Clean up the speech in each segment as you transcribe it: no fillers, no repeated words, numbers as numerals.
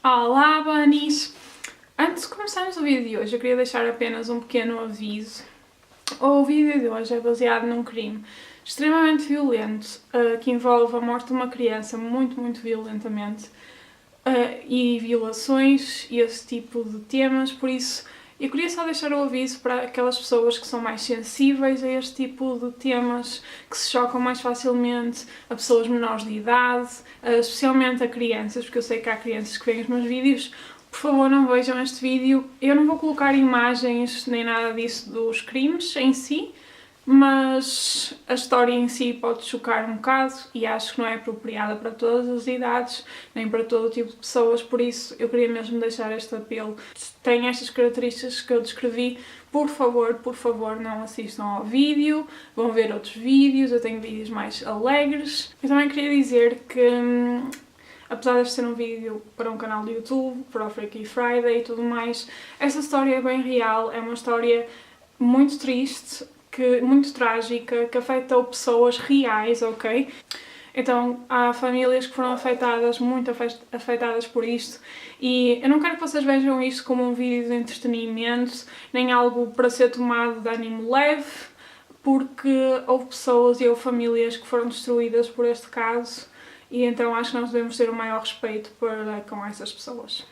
Olá, Bunnies! Antes de começarmos o vídeo de hoje, eu queria deixar apenas um pequeno aviso. O vídeo de hoje é baseado num crime extremamente violento, que envolve a morte de uma criança muito violentamente, e violações e esse tipo de temas, por isso eu queria só deixar o aviso para aquelas pessoas que são mais sensíveis a este tipo de temas, que se chocam mais facilmente, a pessoas menores de idade, especialmente a crianças, porque eu sei que há crianças que veem os meus vídeos. Por favor, não vejam este vídeo. Eu não vou colocar imagens nem nada disso dos crimes em si, mas a história em si pode chocar um bocado e acho que não é apropriada para todas as idades, nem para todo o tipo de pessoas, por isso eu queria mesmo deixar este apelo. Se tem estas características que eu descrevi, por favor, não assistam ao vídeo, vão ver outros vídeos, eu tenho vídeos mais alegres. Eu também queria dizer que, apesar de ser um vídeo para um canal do YouTube, para o Freaky Friday e tudo mais, essa história é bem real, é uma história muito triste, muito trágica, que afetou pessoas reais, ok? Então há famílias que foram afetadas, muito afetadas por isto, e eu não quero que vocês vejam isto como um vídeo de entretenimento, nem algo para ser tomado de ânimo leve, porque houve pessoas e houve famílias que foram destruídas por este caso, e então acho que nós devemos ter o maior respeito para com essas pessoas.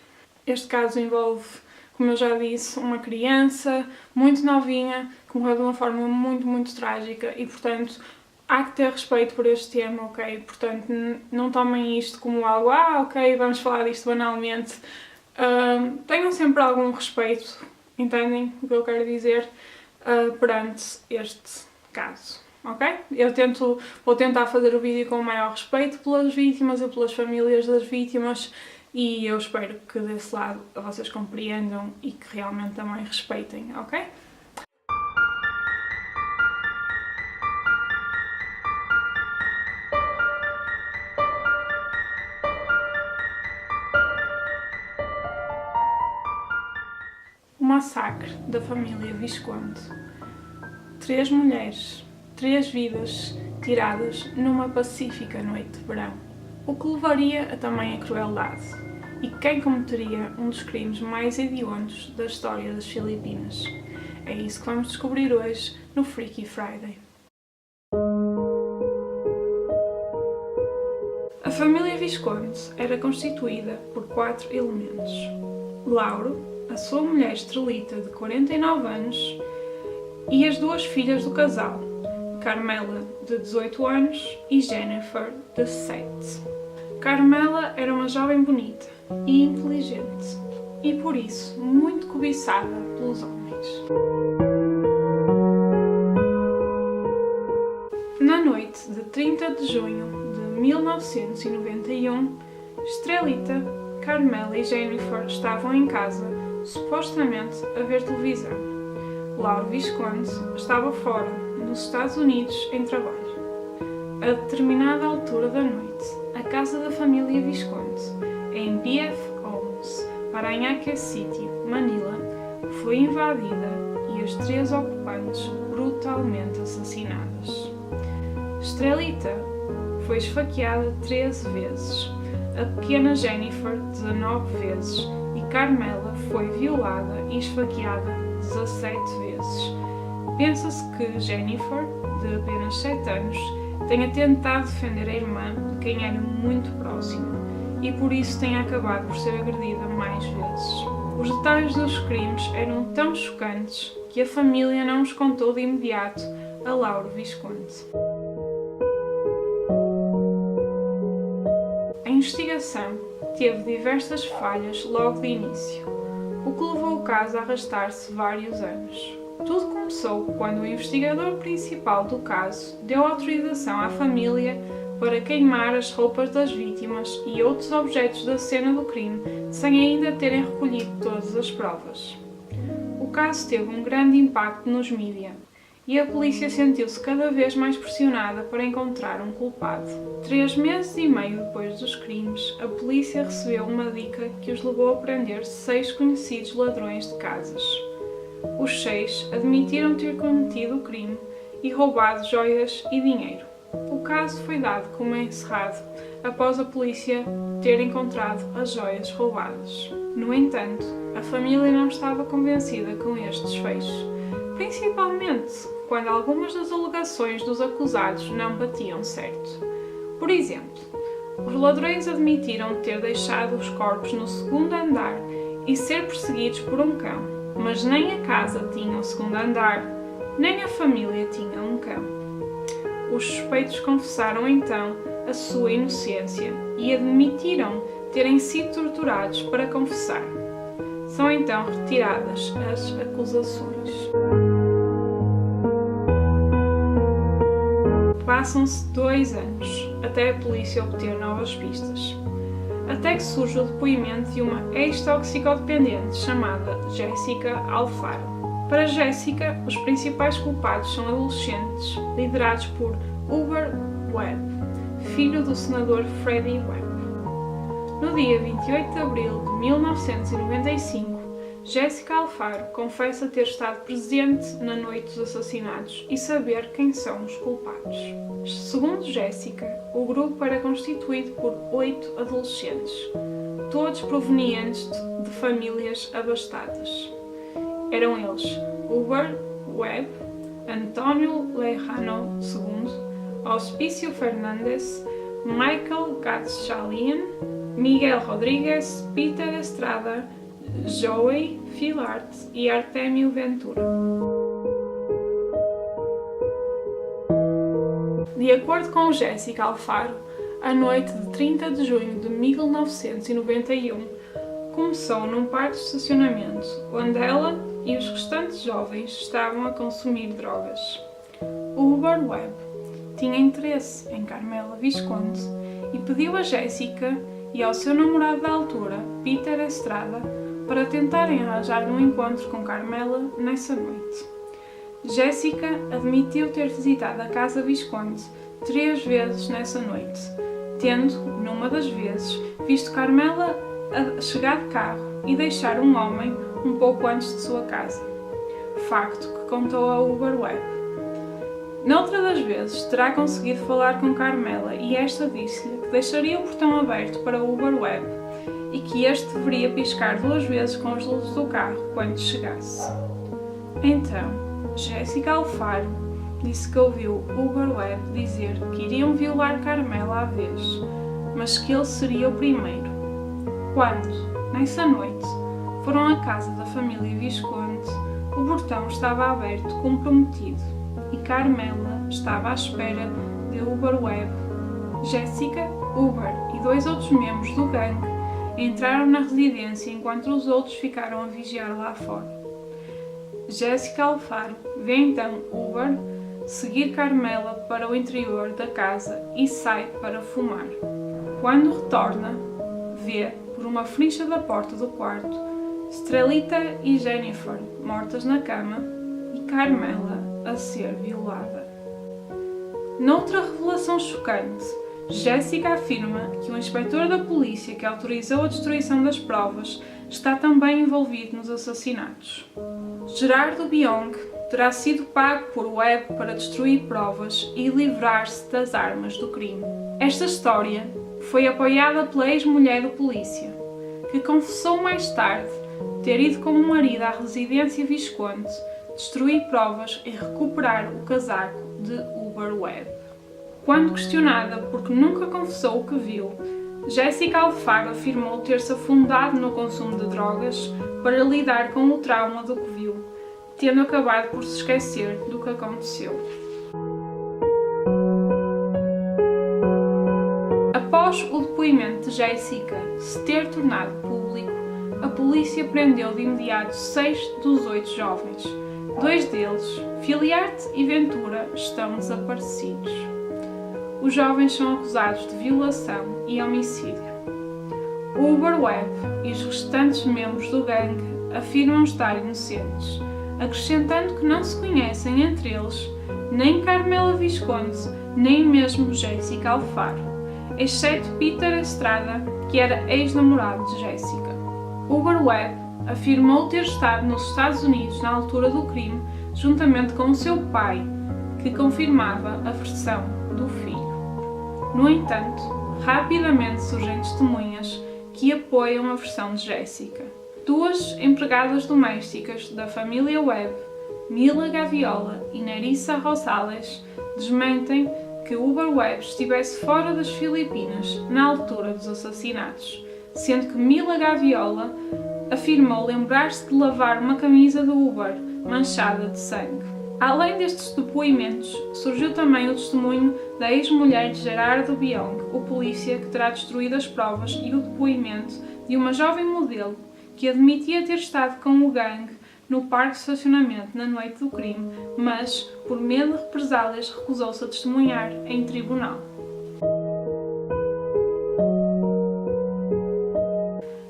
Este caso envolve, como eu já disse, uma criança muito novinha, que morreu de uma forma muito trágica e, portanto, há que ter respeito por este tema, ok? Portanto, não tomem isto como algo, ok, vamos falar disto banalmente. Tenham sempre algum respeito, entendem o que eu quero dizer, perante este caso, ok? Vou tentar fazer o vídeo com o maior respeito pelas vítimas e pelas famílias das vítimas, e eu espero que desse lado vocês compreendam e que realmente também respeitem, ok? O massacre da família Visconde. 3 mulheres, 3 vidas tiradas numa pacífica noite de verão. O que levaria a tamanha crueldade? E quem cometeria um dos crimes mais hediondos da história das Filipinas? É isso que vamos descobrir hoje no Freaky Friday. A família Visconde era constituída por 4 elementos. Lauro, a sua mulher Estrelita, de 49 anos, e as 2 filhas do casal, Carmela, de 18 anos, e Jennifer, de 7. Carmela era uma jovem bonita e inteligente, e por isso muito cobiçada pelos homens. Na noite de 30 de junho de 1991, Estrelita, Carmela e Jennifer estavam em casa, supostamente a ver televisão. Lauro Visconde estava fora, nos Estados Unidos, em trabalho. A determinada altura da noite, a casa da família Visconde, em B.F. Homes, Paranaque City, Manila, foi invadida e as 3 ocupantes brutalmente assassinadas. Estrelita foi esfaqueada 13 vezes, a pequena Jennifer 19 vezes e Carmela foi violada e esfaqueada 17 vezes. Pensa-se que Jennifer, de apenas 7 anos, tenha tentado defender a irmã de quem era muito próxima e por isso tenha acabado por ser agredida mais vezes. Os detalhes dos crimes eram tão chocantes que a família não os contou de imediato a Lauro Visconde. A investigação teve diversas falhas logo de início, o que levou o caso a arrastar-se vários anos. Tudo começou quando o investigador principal do caso deu autorização à família para queimar as roupas das vítimas e outros objetos da cena do crime, sem ainda terem recolhido todas as provas. O caso teve um grande impacto nos mídia e a polícia sentiu-se cada vez mais pressionada para encontrar um culpado. 3 meses e meio depois dos crimes, a polícia recebeu uma dica que os levou a prender 6 conhecidos ladrões de casas. Os 6 admitiram ter cometido o crime e roubado joias e dinheiro. O caso foi dado como encerrado após a polícia ter encontrado as joias roubadas. No entanto, a família não estava convencida com este desfecho, principalmente quando algumas das alegações dos acusados não batiam certo. Por exemplo, os ladrões admitiram ter deixado os corpos no segundo andar e ser perseguidos por um cão, mas nem a casa tinha um segundo andar, nem a família tinha um cão. Os suspeitos confessaram então a sua inocência e admitiram terem sido torturados para confessar. São então retiradas as acusações. Passam-se 2 anos até a polícia obter novas pistas, até que surge o depoimento de uma ex-toxicodependente chamada Jessica Alfaro. Para Jessica, os principais culpados são adolescentes liderados por Hubert Webb, filho do senador Freddie Webb. No dia 28 de abril de 1995, Jessica Alfaro confessa ter estado presente na noite dos assassinatos e saber quem são os culpados. Segundo Jessica, o grupo era constituído por 8 adolescentes, todos provenientes de famílias abastadas. Eram eles Hubert Webb, António Lejano II, Hospício Fernandes, Michael Gatchalian, Miguel Rodrigues, Peter Estrada, Joey Filart e Artemio Ventura. De acordo com Jessica Alfaro, a noite de 30 de junho de 1991 começou num parque de estacionamento, onde ela e os restantes jovens estavam a consumir drogas. Hubert Webb tinha interesse em Carmela Visconti e pediu a Jessica e ao seu namorado da altura, Peter Estrada, para tentarem arranjar um encontro com Carmela nessa noite. Jessica admitiu ter visitado a casa Visconti 3 vezes nessa noite, tendo, numa das vezes, visto Carmela chegar de carro e deixar um homem um pouco antes de sua casa, facto que contou a Hubert Webb. Noutra das vezes, terá conseguido falar com Carmela e esta disse-lhe que deixaria o portão aberto para Hubert Webb e que este deveria piscar 2 vezes com as luzes do carro quando chegasse. Então, Jessica Alfaro disse que ouviu Hubert Webb dizer que iriam violar Carmela à vez, mas que ele seria o primeiro. Quando, nessa noite, foram à casa da família Visconti, o portão estava aberto como prometido e Carmela estava à espera de Hubert Webb. Jessica, Hubert e 2 outros membros do gangue entraram na residência enquanto os outros ficaram a vigiar lá fora. Jessica Alfaro vê então Hubert seguir Carmela para o interior da casa e sai para fumar. Quando retorna, vê, por uma frincha da porta do quarto, Estrelita e Jennifer mortas na cama e Carmela a ser violada. Noutra revelação chocante, Jessica afirma que o inspetor da polícia que autorizou a destruição das provas está também envolvido nos assassinatos. Gerardo Biong terá sido pago por Webb para destruir provas e livrar-se das armas do crime. Esta história foi apoiada pela ex-mulher do polícia, que confessou mais tarde ter ido com o marido à residência Visconti, destruir provas e recuperar o casaco de Hubert Webb. Quando questionada porque nunca confessou o que viu, Jessica Alfaro afirmou ter-se afundado no consumo de drogas para lidar com o trauma do que viu, tendo acabado por se esquecer do que aconteceu. Após o depoimento de Jessica se ter tornado público, a polícia prendeu de imediato 6 dos 8 jovens. 2 deles, Filiarte e Ventura, estão desaparecidos. Os jovens são acusados de violação e homicídio. Hubert Webb e os restantes membros do gangue afirmam estar inocentes, acrescentando que não se conhecem entre eles nem Carmela Visconti, nem mesmo Jessica Alfaro, exceto Peter Estrada, que era ex-namorado de Jessica. Hubert Webb afirmou ter estado nos Estados Unidos na altura do crime, juntamente com o seu pai, que confirmava a versão do filho. No entanto, rapidamente surgem testemunhas que apoiam a versão de Jessica. Duas empregadas domésticas da família Webb, Mila Gaviola e Nerissa Rosales, desmentem que Uber Webb estivesse fora das Filipinas na altura dos assassinatos, sendo que Mila Gaviola afirmou lembrar-se de lavar uma camisa do Uber manchada de sangue. Além destes depoimentos, surgiu também o testemunho da ex-mulher de Gerardo Biong, o polícia que terá destruído as provas, e o depoimento de uma jovem modelo que admitia ter estado com o gangue no parque de estacionamento na noite do crime, mas, por medo de represálias, recusou-se a testemunhar em tribunal.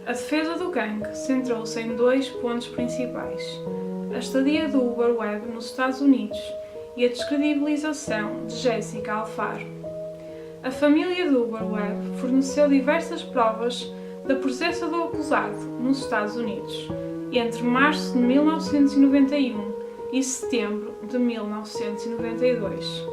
A defesa do gangue centrou-se em dois pontos principais: a estadia do Uber Webb nos Estados Unidos e a descredibilização de Jessica Alfaro. A família do Uber Webb forneceu diversas provas da presença do acusado nos Estados Unidos entre março de 1991 e setembro de 1992.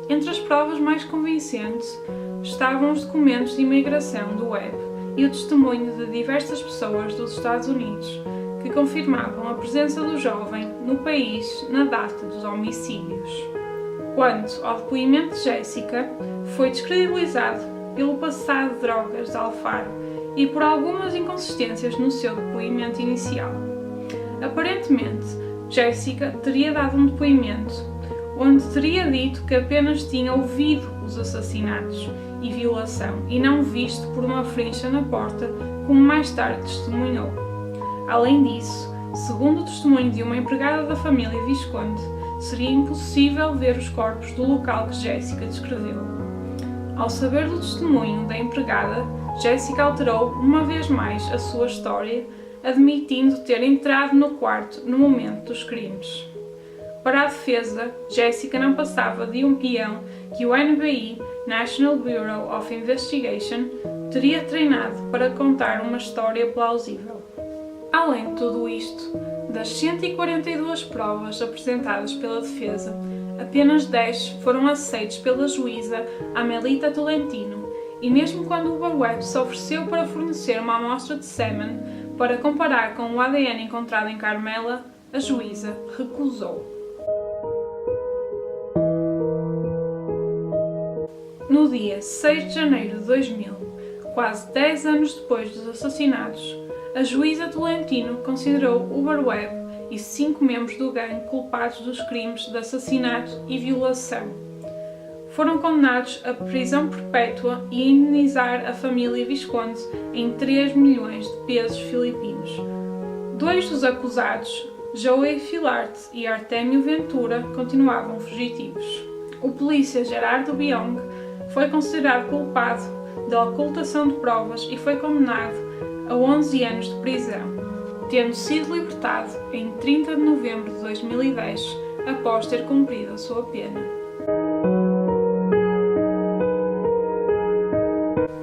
Entre as provas mais convincentes estavam os documentos de imigração do Webb e o testemunho de diversas pessoas dos Estados Unidos que confirmavam a presença do jovem no país na data dos homicídios. Quanto ao depoimento de Jessica, foi descredibilizado pelo passado de drogas de Alfaro e por algumas inconsistências no seu depoimento inicial. Aparentemente, Jessica teria dado um depoimento onde teria dito que apenas tinha ouvido os assassinatos e violação e não visto por uma frincha na porta, como mais tarde testemunhou. Além disso, segundo o testemunho de uma empregada da família Visconde, seria impossível ver os corpos do local que Jessica descreveu. Ao saber do testemunho da empregada, Jessica alterou uma vez mais a sua história, admitindo ter entrado no quarto no momento dos crimes. Para a defesa, Jessica não passava de um peão que o NBI, National Bureau of Investigation, teria treinado para contar uma história plausível. Além de tudo isto, das 142 provas apresentadas pela defesa, apenas 10 foram aceites pela juíza Amelita Tolentino, e mesmo quando o Uber Webb se ofereceu para fornecer uma amostra de sêmen para comparar com o ADN encontrado em Carmela, a juíza recusou. No dia 6 de janeiro de 2000, quase 10 anos depois dos assassinatos, a juíza Tolentino considerou Uber Webb e 5 membros do gangue culpados dos crimes de assassinato e violação. Foram condenados a prisão perpétua e a indenizar a família Visconde em 3 milhões de pesos filipinos. 2 dos acusados, Joey Filarte e Artemio Ventura, continuavam fugitivos. O polícia Gerardo Biong foi considerado culpado da ocultação de provas e foi condenado a 11 anos de prisão, tendo sido libertado em 30 de novembro de 2010, após ter cumprido a sua pena.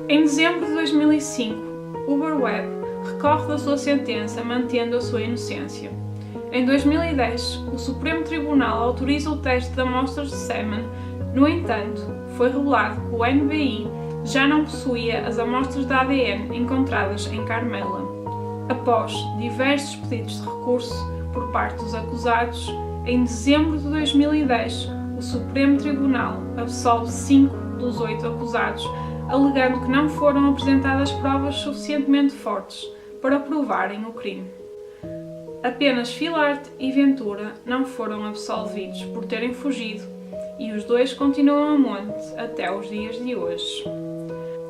Em dezembro de 2005, Uber Webb recorre da sua sentença mantendo a sua inocência. Em 2010, o Supremo Tribunal autoriza o teste de amostras de sêmen. No entanto, foi revelado que o NBI já não possuía as amostras de ADN encontradas em Carmela. Após diversos pedidos de recurso por parte dos acusados, em dezembro de 2010, o Supremo Tribunal absolve 5 dos 8 acusados, alegando que não foram apresentadas provas suficientemente fortes para provarem o crime. Apenas Filarte e Ventura não foram absolvidos por terem fugido e os 2 continuam a monte até os dias de hoje.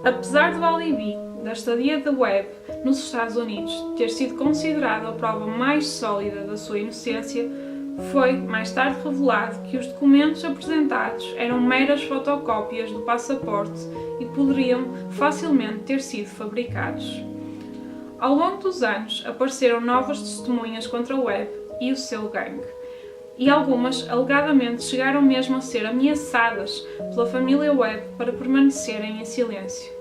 Apesar do alibi da estadia de Webb nos Estados Unidos ter sido considerada a prova mais sólida da sua inocência, foi mais tarde revelado que os documentos apresentados eram meras fotocópias do passaporte e poderiam facilmente ter sido fabricados. Ao longo dos anos, apareceram novas testemunhas contra Webb e o seu gangue, e algumas alegadamente chegaram mesmo a ser ameaçadas pela família Webb para permanecerem em silêncio.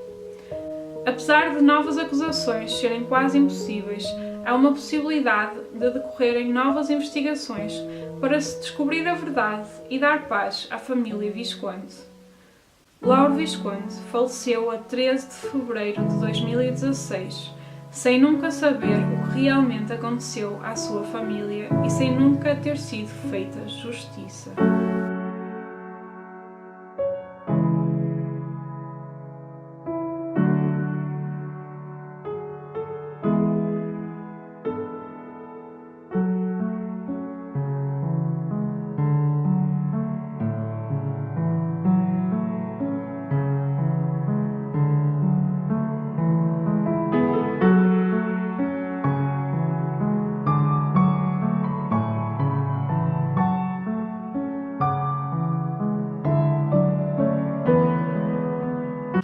Apesar de novas acusações serem quase impossíveis, há uma possibilidade de decorrerem novas investigações para se descobrir a verdade e dar paz à família Visconde. Lauro Visconde faleceu a 13 de fevereiro de 2016, sem nunca saber o que realmente aconteceu à sua família e sem nunca ter sido feita justiça.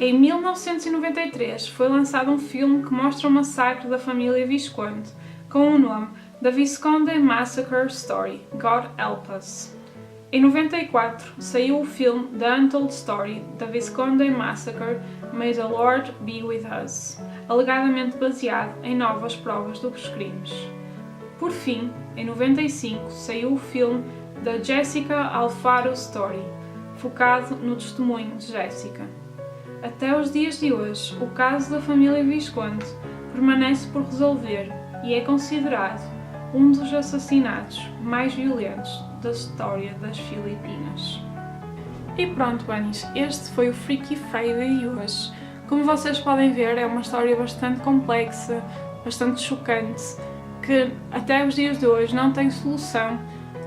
Em 1993 foi lançado um filme que mostra o massacre da família Visconde, com o nome The Visconde Massacre Story – God Help Us. Em 94 saiu o filme The Untold Story – The Visconde Massacre – May the Lord Be With Us, alegadamente baseado em novas provas dos crimes. Por fim, em 95 saiu o filme The Jessica Alfaro Story, focado no testemunho de Jessica. Até os dias de hoje, o caso da família Visconde permanece por resolver e é considerado um dos assassinatos mais violentos da história das Filipinas. E pronto, Bunnies, este foi o Freaky Friday de hoje. Como vocês podem ver, é uma história bastante complexa, bastante chocante, que até os dias de hoje não tem solução,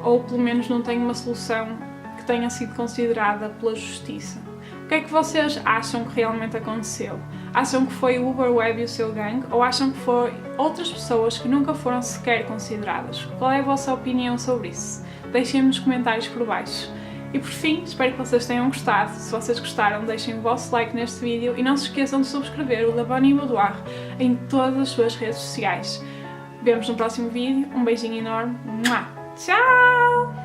ou pelo menos não tem uma solução que tenha sido considerada pela justiça. O que é que vocês acham que realmente aconteceu? Acham que foi o Uber Webb e o seu gangue ou acham que foi outras pessoas que nunca foram sequer consideradas? Qual é a vossa opinião sobre isso? Deixem-me nos comentários por baixo. E por fim, espero que vocês tenham gostado. Se vocês gostaram, deixem o vosso like neste vídeo e não se esqueçam de subscrever o da Bunny Boudoir em todas as suas redes sociais. Vemos no próximo vídeo. Um beijinho enorme. Tchau!